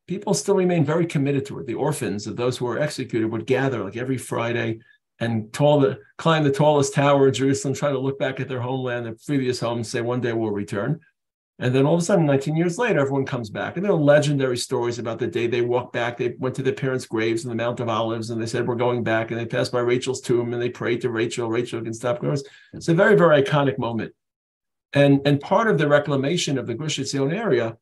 people still remain very committed to it. The orphans of those who were executed would gather like every Friday and climb the tallest tower in Jerusalem, try to look back at their homeland, their previous home, and say, one day we'll return. And then all of a sudden, 19 years later, everyone comes back. And there are legendary stories about the day they walked back. They went to their parents' graves in the Mount of Olives, and they said, we're going back. And they passed by Rachel's tomb, and they prayed to Rachel. Rachel can stop going. It's a very, very iconic moment. And part of the reclamation of the Gush Etzion area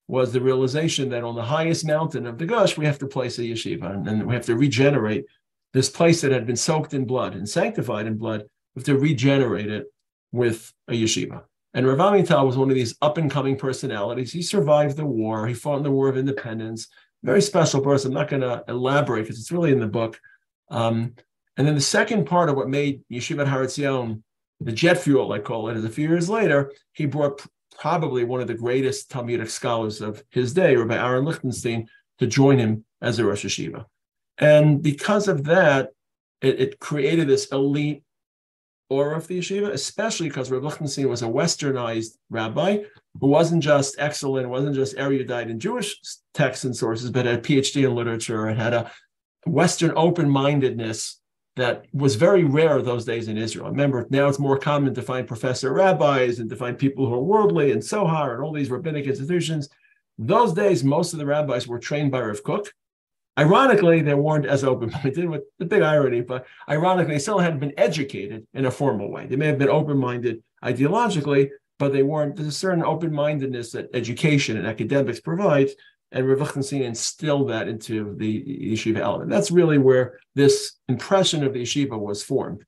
was the realization that on the highest mountain of the Gush, we have to place a yeshiva, and we have to regenerate this place that had been soaked in blood and sanctified in blood. We have to regenerate it with a yeshiva. And Rav Amital was one of these up-and-coming personalities. He survived the war. He fought in the War of Independence. Very special person. I'm not going to elaborate because it's really in the book. And then the second part of what made Yeshivat Har Etzion the jet fuel, I call it, is a few years later, he brought probably one of the greatest Talmudic scholars of his day, Rabbi Aaron Lichtenstein, to join him as a Rosh Yeshiva. And because of that, it created this elite aura of the yeshiva, especially because Rabbi Lichtenstein was a westernized rabbi who wasn't just excellent, wasn't just erudite in Jewish texts and sources, but had a PhD in literature and had a Western open-mindedness that was very rare those days in Israel. Remember, now it's more common to find professor rabbis and to find people who are worldly and Sohar and all these rabbinic institutions. Those days, most of the rabbis were trained by Rav Kook. Ironically, they weren't as open-minded, with the big irony, but ironically, they still hadn't been educated in a formal way. They may have been open-minded ideologically, but they weren't. There's a certain open-mindedness that education and academics provide, and Rav Lichtenstein instilled that into the yeshiva element. That's really where this impression of the yeshiva was formed.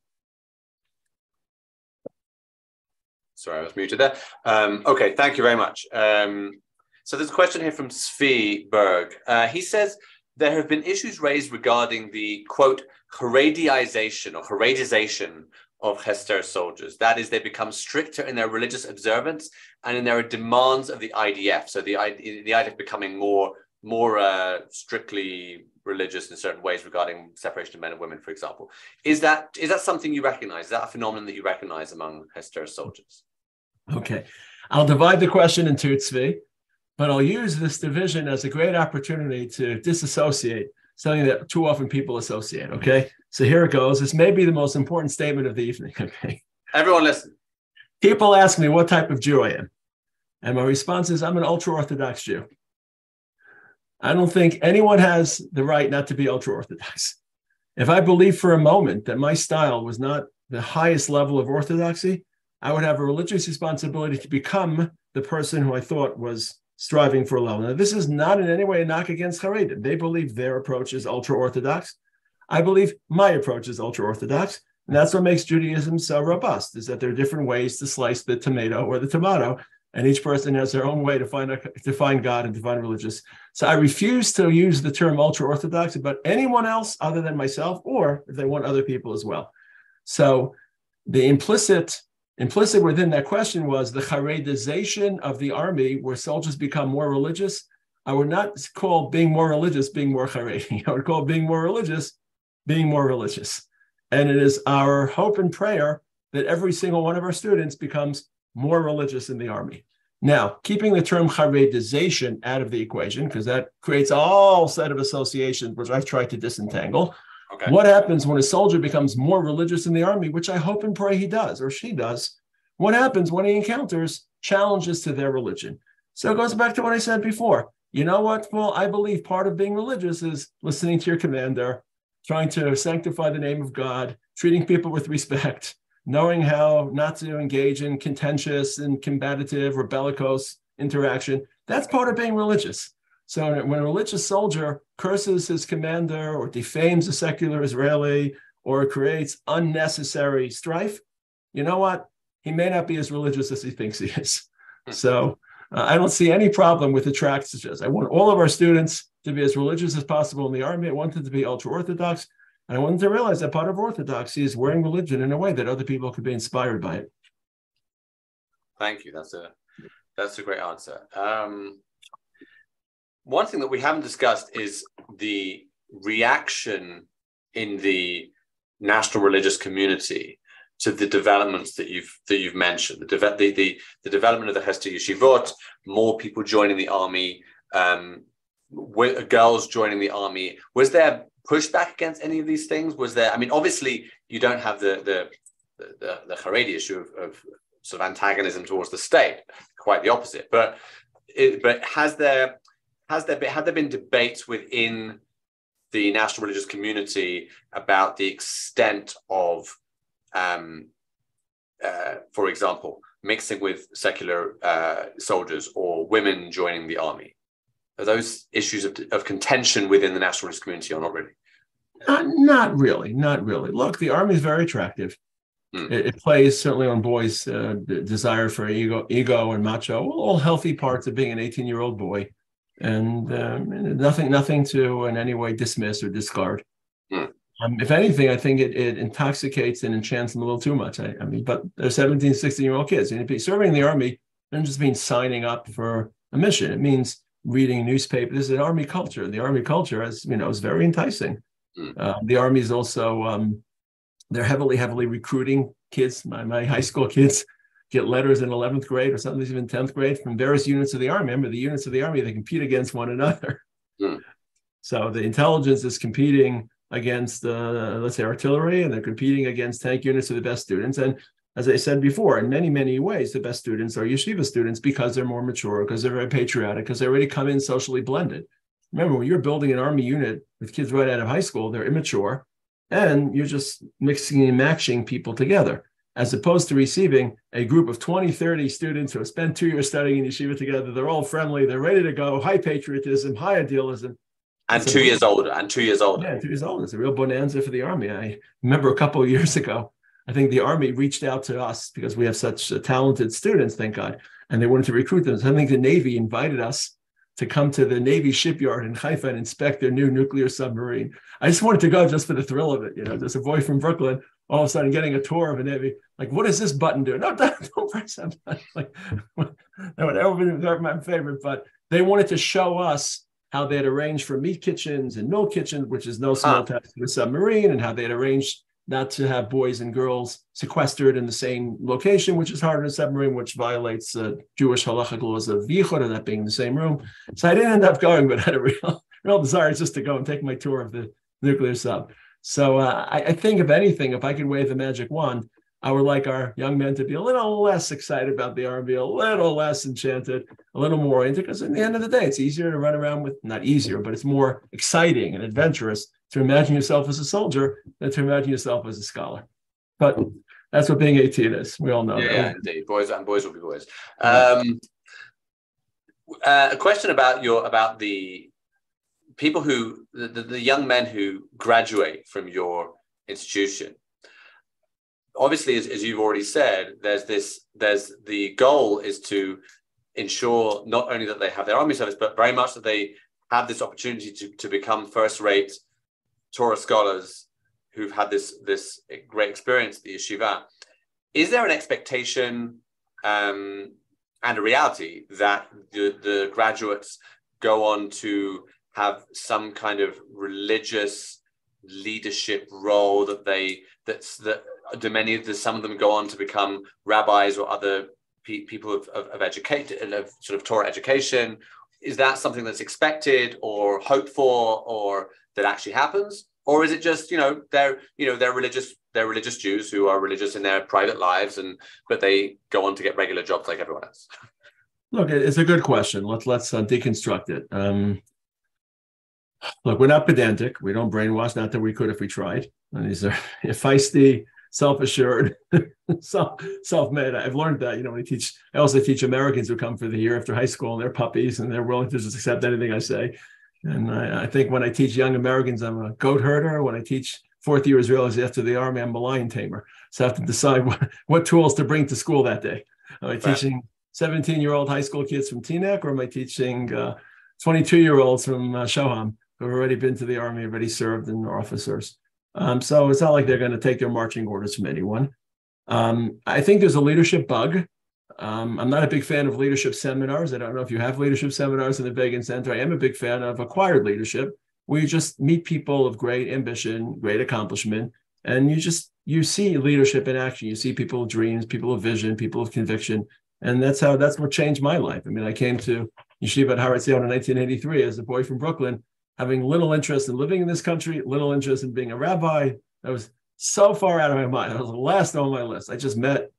Sorry, I was muted there. Okay, thank you very much. So there's a question here from Svi Berg. He says, there have been issues raised regarding the, quote, Haredization of hesder soldiers. That is, they become stricter in their religious observance and in their demands of the IDF. So the IDF becoming more strictly religious in certain ways regarding separation of men and women, for example. Is that something you recognize? Is that a phenomenon that you recognize among hesder soldiers? Okay. I'll divide the question in two, Tzvi, but I'll use this division as a great opportunity to disassociate something that too often people associate, okay? So here it goes. This may be the most important statement of the evening, okay? Everyone listen. People ask me what type of Jew I am. And my response is, I'm an ultra-Orthodox Jew. I don't think anyone has the right not to be ultra-Orthodox. If I believe for a moment that my style was not the highest level of orthodoxy, I would have a religious responsibility to become the person who I thought was striving for a level. Now, this is not in any way a knock against Haredim. They believe their approach is ultra-Orthodox. I believe my approach is ultra-Orthodox. And that's what makes Judaism so robust, is that there are different ways to slice the tomato or the tomato, and each person has their own way to find God and to find religious. So I refuse to use the term ultra-Orthodox about anyone else other than myself, or if they want other people as well. So the implicit within that question was the Haredization of the army, where soldiers become more religious. I would not call being more religious being more Haredi. I would call being more religious being more religious. And it is our hope and prayer that every single one of our students becomes more religious in the army. Now, keeping the term Haredization out of the equation, because that creates a whole set of associations, which I've tried to disentangle. Okay. What happens when a soldier becomes more religious in the army, which I hope and pray he does, or she does? What happens when he encounters challenges to their religion? So it goes back to what I said before. You know what? Well, I believe part of being religious is listening to your commander, trying to sanctify the name of God, treating people with respect, knowing how not to engage in contentious and combative or bellicose interaction. That's part of being religious. So when a religious soldier curses his commander or defames a secular Israeli or creates unnecessary strife, you know what? He may not be as religious as he thinks he is. So I don't see any problem with the tract such as I want all of our students to be as religious as possible in the army. I want them to be ultra-Orthodox. And I want them to realize that part of Orthodoxy is wearing religion in a way that other people could be inspired by it. Thank you. That's a great answer. One thing that we haven't discussed is the reaction in the national religious community to the developments that you've mentioned, the development of the hesder yeshivot, more people joining the army, girls joining the army. Was there pushback against any of these things? Was there? I mean, obviously, you don't have the Haredi issue of sort of antagonism towards the state. Quite the opposite. But have there been debates within the national religious community about the extent of, for example, mixing with secular soldiers or women joining the army? Are those issues of contention within the national religious community or not really? Not really. Look, the army is very attractive. It plays certainly on boys' desire for ego and macho, all healthy parts of being an 18-year-old boy. And nothing to in any way dismiss or discard. If anything, I think it intoxicates and enchants them a little too much. I mean, but they're 17, 16-year-old kids. And serving in the army doesn't just mean signing up for a mission. It means reading newspapers. This is an army culture. The army culture, as you know, is very enticing. The army is also they're heavily recruiting kids. My high school kids get letters in 11th grade or sometimes even 10th grade from various units of the army. Remember, the units of the army, they compete against one another. So the intelligence is competing against, let's say, artillery, and they're competing against tank units of the best students. And as I said before, in many, many ways, the best students are yeshiva students because they're more mature, because they're very patriotic, because they already come in socially blended. Remember, when you're building an army unit with kids right out of high school, they're immature, and you're just mixing and matching people together, as opposed to receiving a group of 20, 30 students who have spent 2 years studying in yeshiva together. They're all friendly. They're ready to go. High patriotism, high idealism. And 2 years older. Yeah, 2 years older. It's a real bonanza for the army. I remember a couple of years ago, I think the army reached out to us because we have such talented students, thank God, and they wanted to recruit them. So I think the Navy invited us to come to the Navy shipyard in Haifa and inspect their new nuclear submarine. I just wanted to go just for the thrill of it. There's a boy from Brooklyn, all of a sudden getting a tour of a Navy. Like, what does this button do? No, don't press that button. Like, that would never be my favorite, but they wanted to show us how they had arranged for meat kitchens and milk kitchens, which is no small task to a submarine, and how they had arranged not to have boys and girls sequestered in the same location, which is hard in a submarine, which violates Jewish halachic laws of yichud, of that being in the same room. So I didn't end up going, but I had a real desire just to go and take my tour of the nuclear sub. So I think, if anything, if I could wave the magic wand, I would like our young men to be a little less excited about the army, a little less enchanted, a little more oriented, because at the end of the day, it's easier to run around with, not easier, but it's more exciting and adventurous to imagine yourself as a soldier than to imagine yourself as a scholar. But That's what being 18 is. We all know that. Yeah, indeed. Boys will be boys. A question about the people who the young men who graduate from your institution. Obviously, as you've already said, there's the goal is to ensure not only that they have their army service, but very much that they have this opportunity to become first-rate Torah scholars who've had this great experience at the yeshiva. Is there an expectation and a reality that the graduates go on to have some kind of religious leadership role some of them go on to become rabbis or other people of education, of sort of Torah education? Is that something that's expected or hoped for, or that actually happens? Or is it just, they're religious Jews who are religious in their private lives, but they go on to get regular jobs like everyone else? Look, it's a good question. Let's deconstruct it. Look, we're not pedantic. We don't brainwash. Not that we could if we tried. And these are feisty, self-assured, self-made. I've learned that, I also teach Americans who come for the year after high school and they're puppies and they're willing to just accept anything I say. And I think when I teach young Americans, I'm a goat herder. When I teach fourth-year Israelis after the army, I'm a lion tamer. So I have to decide what tools to bring to school that day. Am I teaching 17-year-old high school kids from Teaneck, or am I teaching 22-year-olds from Shoham who have already been to the army, already served and are officers? So it's not like they're going to take their marching orders from anyone. I think there's a leadership bug. I'm not a big fan of leadership seminars. I don't know if you have leadership seminars in the Begin Center. I am a big fan of acquired leadership, where you just meet people of great ambition, great accomplishment, and you see leadership in action. You see people of dreams, people of vision, people of conviction, and that's what changed my life. I mean, I came to Yeshivat Har Etzion in 1983 as a boy from Brooklyn, having little interest in living in this country, little interest in being a rabbi. I was so far out of my mind. I was the last on my list. I just met,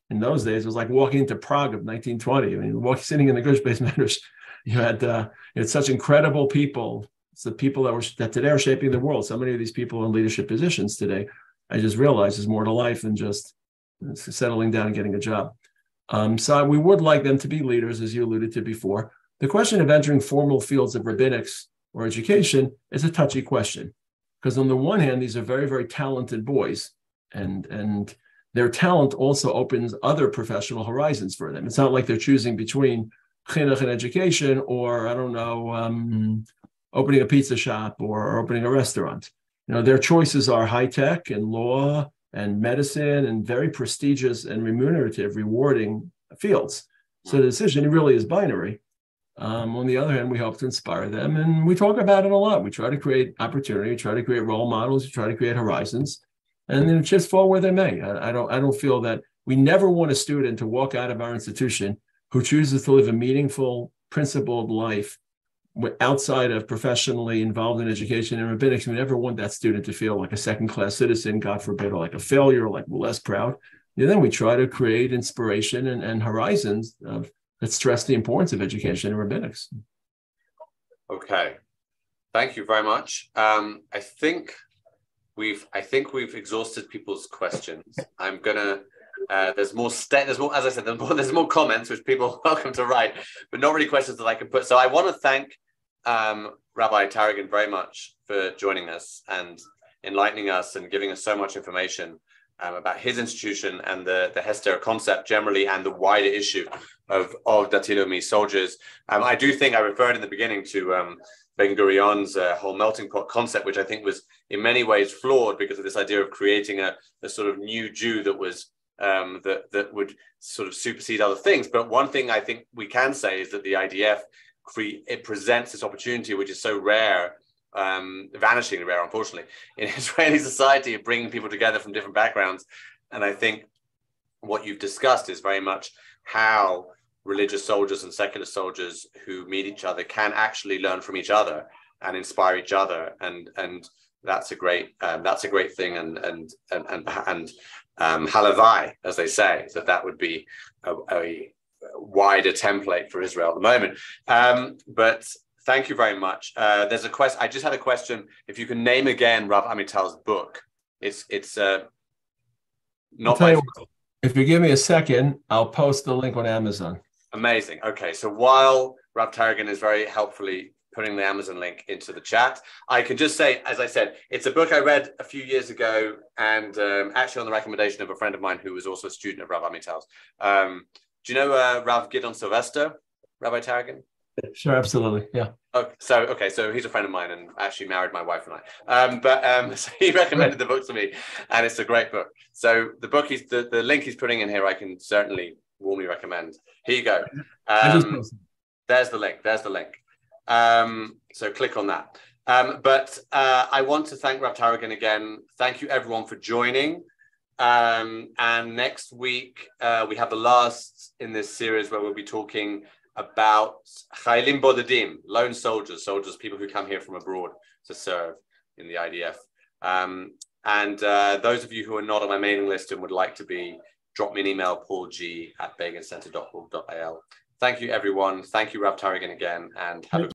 in those days, it was like walking into Prague of 1920. I mean, sitting in the Gush Beit Midrash, you had such incredible people. It's the people that today are shaping the world. So many of these people in leadership positions today, I just realized there's more to life than just settling down and getting a job. So we would like them to be leaders, as you alluded to before. The question of entering formal fields of rabbinics or education is a touchy question, because on the one hand, these are very, very talented boys, and their talent also opens other professional horizons for them. It's not like they're choosing between chinuch and education, or opening a pizza shop or opening a restaurant. Their choices are high tech and law and medicine and very prestigious and remunerative, rewarding fields. So the decision really is binary. On the other hand, we hope to inspire them, and we talk about it a lot. We try to create opportunity, we try to create role models, we try to create horizons, and then just fall where they may. I don't feel that we never want a student to walk out of our institution who chooses to live a meaningful, principled life outside of professionally involved in education and rabbinics. We never want that student to feel like a second-class citizen, God forbid, or like a failure, or like less proud. And then we try to create inspiration and horizons that stress the importance of education and rabbinics. Okay, thank you very much. I think we've exhausted people's questions. I'm gonna. There's more, as I said, there's more comments which people are welcome to write, but not really questions that I can put. So I want to thank Rabbi Taragin very much for joining us and enlightening us and giving us so much information about his institution and the hesder concept generally, and the wider issue of Dati Leumi soldiers. I do think I referred in the beginning to Ben Gurion's whole melting pot concept, which I think was in many ways flawed because of this idea of creating a sort of new Jew that was that would sort of supersede other things. But one thing I think we can say is that the IDF it presents this opportunity, which is so rare, vanishingly rare, unfortunately, in Israeli society, of bringing people together from different backgrounds. And I think what you've discussed is very much how religious soldiers and secular soldiers who meet each other can actually learn from each other and inspire each other, and that's a great thing, and halavai, as they say, that would be a wider template for Israel at the moment. But thank you very much. There's a question. I just had a question. If you can name again Rav Amital's book. It's Not my if you give me a second, I'll post the link on Amazon. Amazing. Okay, so while Rabbi Taragin is very helpfully putting the Amazon link into the chat, I can just say, as I said, it's a book I read a few years ago, and actually on the recommendation of a friend of mine who was also a student of Rabbi Mital's. Do you know Rav Gideon Sylvester, Rabbi Taragin? Sure, absolutely, yeah. Okay, so he's a friend of mine and actually married my wife and I. So he recommended the book to me, and it's a great book. So the book the link he's putting in here, I can certainly warmly recommend. Here you go. There's the link. There's the link. So click on that. But I want to thank Rabbi Taragin again. Thank you everyone for joining. And next week we have the last in this series where we'll be talking about Chaylim Bodedim, lone soldiers, people who come here from abroad to serve in the IDF. And those of you who are not on my mailing list and would like to be, drop me an email, paulg@begincenter.org.il. Thank you, everyone. Thank you, Rabbi Taragin, again, and have a